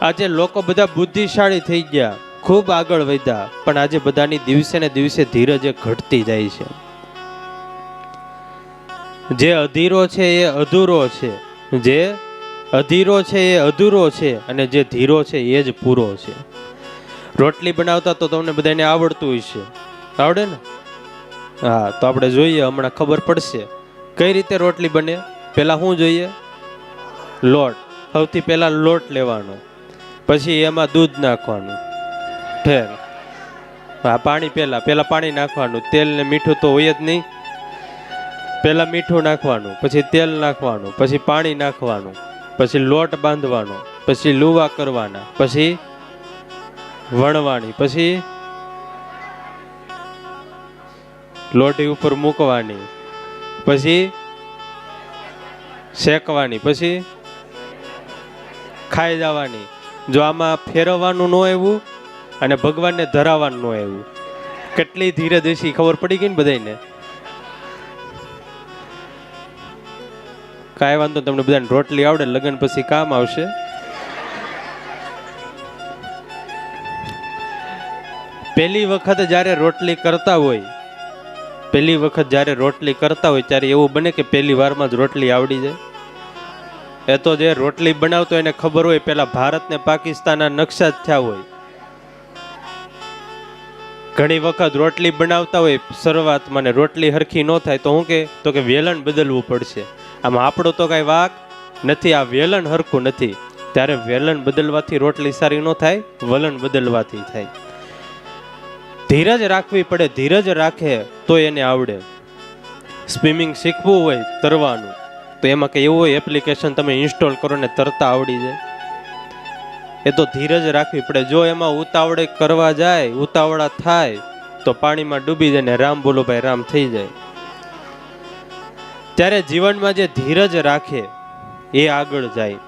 આજે લોકો બધા બુદ્ધિશાળી થઈ ગયા, ખૂબ આગળ વધ્યા, પણ આજે બધાની દિવસે ને દિવસે ધીરજ ઘટતી જાય છે. જે અધીરો છે એ અધૂરો છે, જે અધીરો છે એ અધૂરો છે, અને જે ધીરો છે એ જ પૂરો છે. રોટલી બનાવતા તો તમને બધાને આવડતું હશે, આવડે ને? હા, તો આપણે જોઈએ, હમણાં ખબર પડશે કઈ રીતે રોટલી બને. પહેલા શું જોઈએ? લોટ. સૌથી પહેલા લોટ લેવાનો, પછી એમાં દૂધ નાખવાનું, ઠેર. હા, પાણી પહેલા પાણી નાખવાનું. તેલ ને મીઠું તો હોય જ નહીં. પહેલા મીઠું નાખવાનું, પછી તેલ નાખવાનું, પછી પાણી નાખવાનું, પછી લોટ બાંધવાનો, પછી લુવા કરવાના, પછી વણવાની, પછી લોટી ઉપર મૂકવાની, પછી શેકવાની, પછી ખાઈ જવાની. જો આમાં ફેરવવાનું ન આવ્યું અને ભગવાનને ધરાવવાનું ન આવ્યું, કેટલી ધીરજ હશે ખબર પડી ગઈ ને બધાને? કાંઈ વાંધો, તમને બધાને રોટલી આવડે, લગ્ન પછી કામ આવશે. પહેલી વખત જ્યારે રોટલી કરતા હોય, ત્યારે એવું બને કે પહેલી વારમાં જ રોટલી આવડી જાય. એ તો જે રોટલી બનાવતો એને ખબર હોય પેલા ભારત ને પાકિસ્તાનના નકશા જ થયા હોય. ઘણી વખત રોટલી બનાવતા હોય શરૂઆતમાં ને રોટલી હરખી ન થાય તો હું કે વેલણ બદલવું પડશે. આમાં આપણો તો કઈ વાક નથી, આ વેલણ હરખું નથી. ત્યારે વેલણ બદલવાથી રોટલી સારી ન થાય, વલણ બદલવાથી થાય. ધીરજ રાખવી પડે, ધીરજ રાખે તો એને આવડે. સ્વિમિંગ શીખવું હોય, તરવાનું, તો એમાં કઈ એવું હોય એપ્લિકેશન તમે ઇન્સ્ટોલ કરો ને તરતા આવડી જાય? એ તો ધીરજ રાખવી પડે. જો એમાં ઉતાવળે કરવા જાય, ઉતાવળા થાય તો પાણીમાં ડૂબી જાય ને રામ બોલો ભાઈ રામ થઈ જાય. ત્યારે જીવનમાં જે ધીરજ રાખે એ આગળ જાય.